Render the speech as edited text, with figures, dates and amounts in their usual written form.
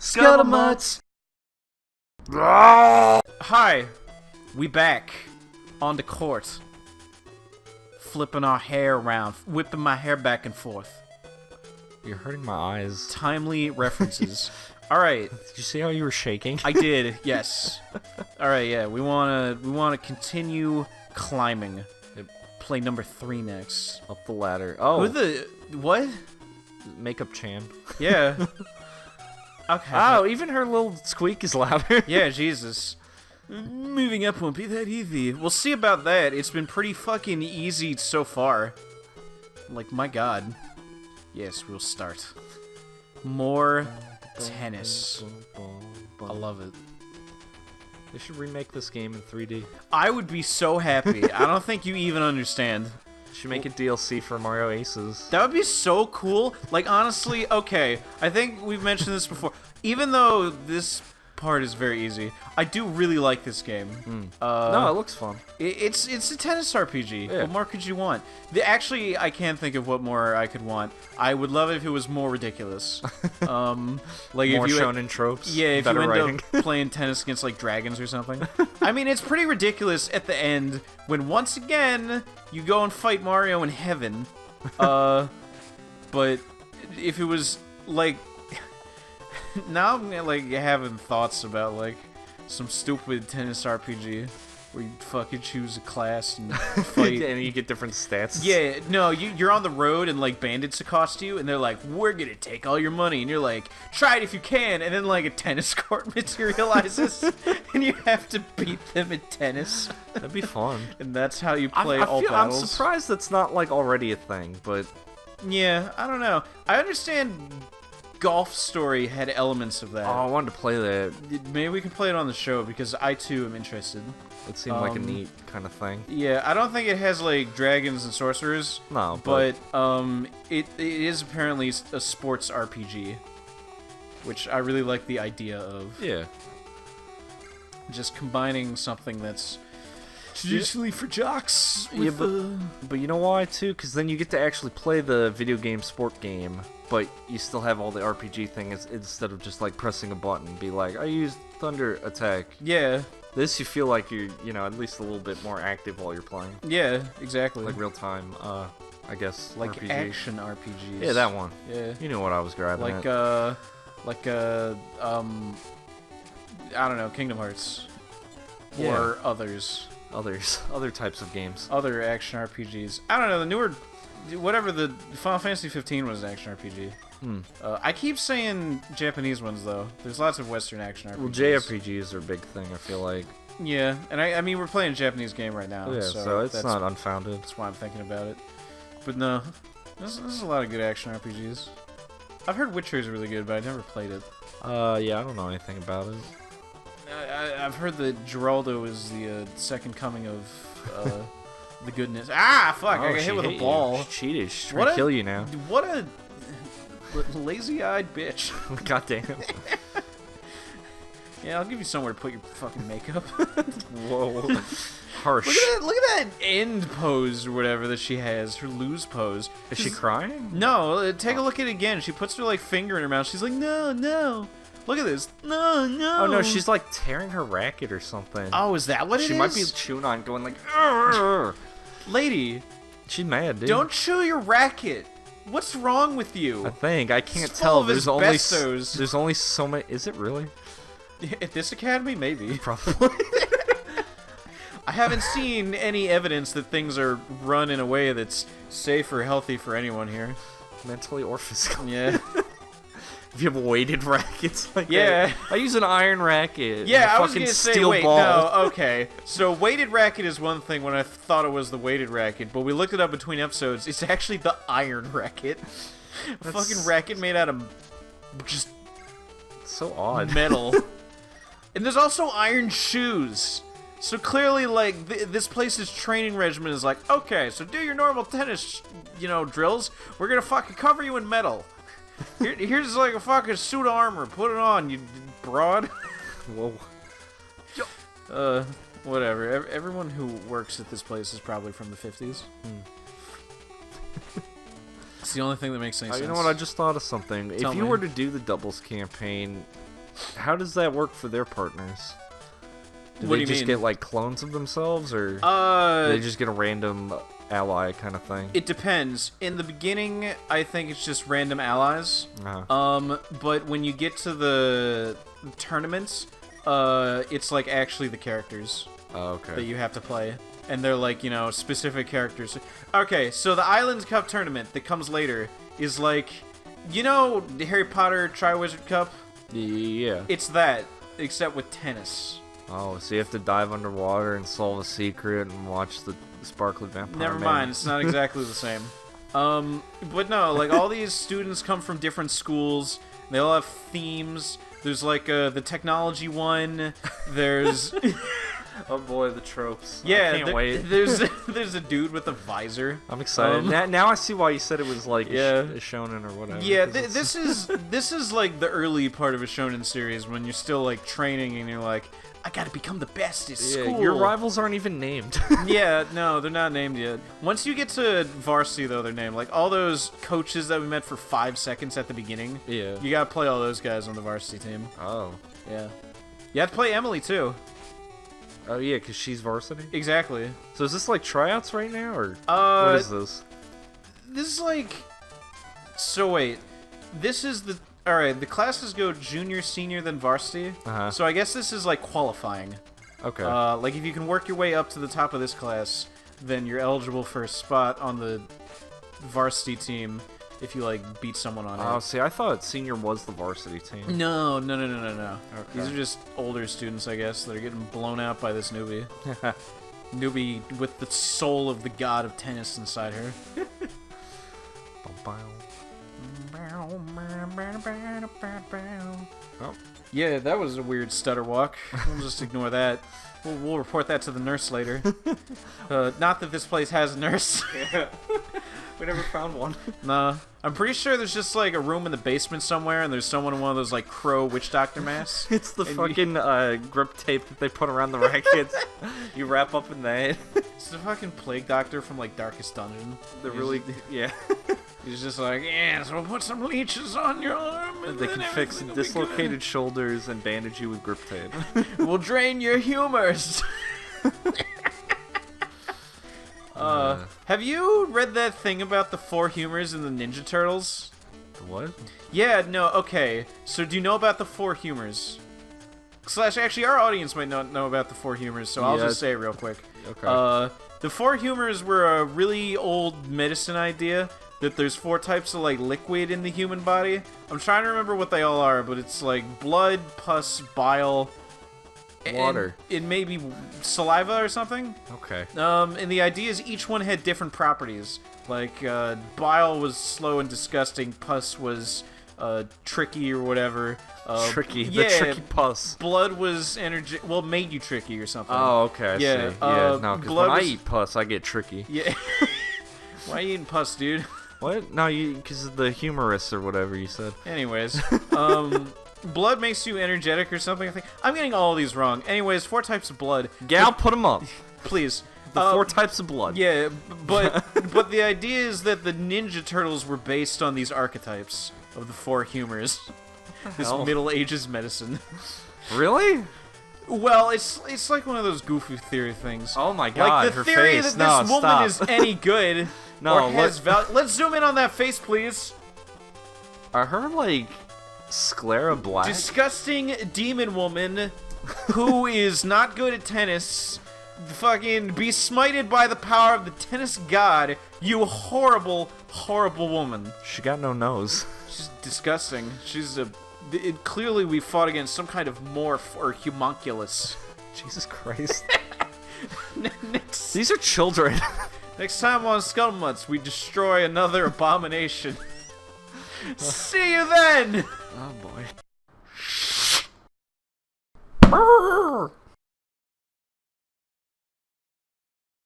Scuttlemutts! Hi, we back on the court, flipping our hair around, whipping my hair back and forth. You're hurting my eyes. Timely references. Alright. Did you see how you were shaking? I did, yes. Alright, yeah, we wanna continue climbing. Play number 3 next. Up the ladder. Oh. What? Makeup Chan. Yeah. Okay. Oh, even her little squeak is louder. Yeah, Jesus. Moving up won't be that easy. We'll see about that. It's been pretty fucking easy so far. Like, my god. Yes, we'll start. More tennis. I love it. They should remake this game in 3D. I would be so happy. I don't think you even understand. Should make a DLC for Mario Aces. That would be so cool. Like, honestly, okay. I think we've mentioned this before. Even though this part is very easy, I do really like this game. No, it looks fun. It's a tennis RPG. Yeah. What more could you want? Actually, I can't think of what more I could want. I would love it if it was more ridiculous. Like More if you shonen tropes. Yeah, if you better end writing. up playing tennis against like dragons or something. I mean, it's pretty ridiculous at the end when once again you go and fight Mario in heaven. But if it was like now I'm like having thoughts about like some stupid tennis RPG where you fucking choose a class and fight. And you get different stats. Yeah, no, you're on the road and like bandits accost you and they're like, we're gonna take all your money, and you're like, try it if you can, and then like a tennis court materializes and you have to beat them at tennis. That'd be fun. And that's how you play all I'm battles. surprised that's not like already a thing, but Yeah, I don't know. I understand Golf Story had elements of that. oh, I wanted to play that. Maybe we can play it on the show because I too am interested. It seemed like a neat kind of thing. Yeah, I don't think it has like dragons and sorcerers. No, but it is apparently a sports RPG, which I really like the idea of. Yeah. Just combining something that's traditionally for jocks. Yeah, but you know why too? Because then you get to actually play the video game sport game, but you still have all the RPG things instead of just like pressing a button. Be like, I used thunder attack. Yeah. This you feel like you're, at least a little bit more active while you're playing. Yeah, exactly. Like real time, I guess. Like RPG. action RPGs. Yeah, that one. Yeah. You knew what I was grabbing Like at. I don't know, Kingdom Hearts. Yeah. Or others. Other types of games. Other action RPGs. I don't know, the newer, whatever, the Final Fantasy 15 was an action RPG. I keep saying Japanese ones, though. There's lots of Western action RPGs. Well, JRPGs are a big thing, I feel like. Yeah, and I mean, we're playing a Japanese game right now. Yeah, so it's not unfounded. That's why I'm thinking about it. But no, there's a lot of good action RPGs. I've heard Witcher is really good, but I never played it. Yeah, I don't know anything about it. I've heard that Geraldo is the second coming of the goodness. Ah, fuck! I got hit with a ball. She cheated. She's trying to kill you now. What a lazy-eyed bitch. God damn. Yeah, I'll give you somewhere to put your fucking makeup. Whoa. Harsh. Look at that end pose or whatever that she has. Her lose pose. Is she crying? No, take a look at it again. She puts her like finger in her mouth. She's like, no, no. Look at this. No, no. Oh no, she's like tearing her racket or something. Oh, is that what it is? She might be chewing on, going like, "Arr!" Lady. She's mad, dude. Don't chew your racket. What's wrong with you? I think I can't It's tell. full of There's asbestos. only so many. Is it really? At this academy, maybe. Probably. I haven't seen any evidence that things are run in a way that's safe or healthy for anyone here. Mentally or physically. Yeah. If you have weighted rackets like Yeah. that. I use an iron racket. Yeah, and a I was fucking gonna say, steel wait, ball. no, okay. So weighted racket is one thing when I thought it was the weighted racket, but we looked it up between episodes. It's actually the iron racket. A fucking racket made out of just So odd. metal. And there's also iron shoes. So clearly, like, this place's training regimen is like, okay, so do your normal tennis, drills. We're gonna fucking cover you in metal. Here's like a fucking suit of armor. Put it on, you broad. Whoa. Whatever. Everyone who works at this place is probably from the 50s. It's the only thing that makes any sense. You know what? I just thought of something. Tell if you me. were to do the doubles campaign how does that work for their partners? Do What they do you just mean? get like clones of themselves, or do they just get a random ally kind of thing? It depends. In the beginning, I think it's just random allies. But when you get to the tournaments, it's like actually the characters that you have to play. And they're like, you know, specific characters. Okay, so the Island Cup tournament that comes later is like, you know, the Harry Potter Triwizard Cup? Yeah. It's that, except with tennis. Oh, so you have to dive underwater and solve a secret and watch the sparkly vampire. Never mind, it's not exactly the same. But no, like all these students come from different schools. They all have themes. There's like the technology one. There's oh boy, the tropes. yeah, I can't wait. there's a dude with a visor. I'm excited. Now I see why you said it was like Yeah. a shonen or whatever. Yeah, 'cause this is like the early part of a shonen series when you're still like training and you're like, I gotta become the best at school. your rivals aren't even named. Yeah, no, they're not named yet. Once you get to varsity, though, they're named. Like, all those coaches that we met for 5 seconds at the beginning, Yeah. you gotta play all those guys on the varsity team. Oh. Yeah. You have to play Emily, too. Oh yeah, because she's varsity. Exactly. So is this like tryouts right now, or what is this? This is like... So, wait. This is the... Alright, the classes go junior, senior, then varsity. Uh-huh. So I guess this is, like, qualifying. Okay. Like, if you can work your way up to the top of this class, then you're eligible for a spot on the varsity team if you, like, beat someone on Oh, it. see, I thought senior was the varsity team. No. Okay. These are just older students, I guess, that are getting blown out by this newbie. Newbie with the soul of the god of tennis inside her. Oh. Yeah, that was a weird stutter walk. We'll just ignore that. We'll report that to the nurse later. Not that this place has a nurse. We never found one. Nah. I'm pretty sure there's just like a room in the basement somewhere and there's someone in one of those like crow witch doctor masks. It's the And fucking grip tape that they put around the rackets. You wrap up in that. It's the fucking plague doctor from like Darkest Dungeon. They're really, yeah. He's just like, yeah, so we'll put some leeches on your arm and They then can fix everything will be dislocated shoulders and bandage you with grip tape. good. We'll drain your humors. Have you read that thing about the 4 humors in the Ninja Turtles? The what? Yeah, no, okay. So do you know about the 4 humors? Slash, actually, our audience might not know about the 4 humors, so I'll Yeah. just say it real quick. Okay. The 4 humors were a really old medicine idea, that there's 4 types of, like, liquid in the human body. I'm trying to remember what they all are, but it's, like, blood, pus, bile... Water. It may be saliva or something. Okay. And the idea is each one had different properties. Like, bile was slow and disgusting, pus was tricky or whatever. Tricky. Yeah, The tricky pus. blood was energy. Well, made you tricky or something. Oh, okay. I Yeah, see. Yeah, no, because blood when I was- eat pus, I get tricky. Yeah. Why are you eating pus, dude? What? No, because of the humerus or whatever you said. Anyways, blood makes you energetic or something. I think I'm getting all of these wrong. Anyways, 4 types of blood. Gal, put them up. Please. The 4 types of blood. Yeah, but the idea is that the Ninja Turtles were based on these archetypes of the 4 humors. This hell? Middle Ages medicine. Really? Well, it's like one of those goofy theory things. Oh my god, like the her theory face. that No, this woman stop. is any good No, or has value. Let's zoom in on that face, please. Are her, like, sclera black? Disgusting demon woman who is not good at tennis. Fucking be smited by the power of the tennis god. You horrible, horrible woman. She got no nose. She's disgusting. She's a... clearly we fought against some kind of morph or homunculus. Jesus Christ. next, These are children. next time on Scuttlemutts, we destroy another abomination. See you then! Oh boy.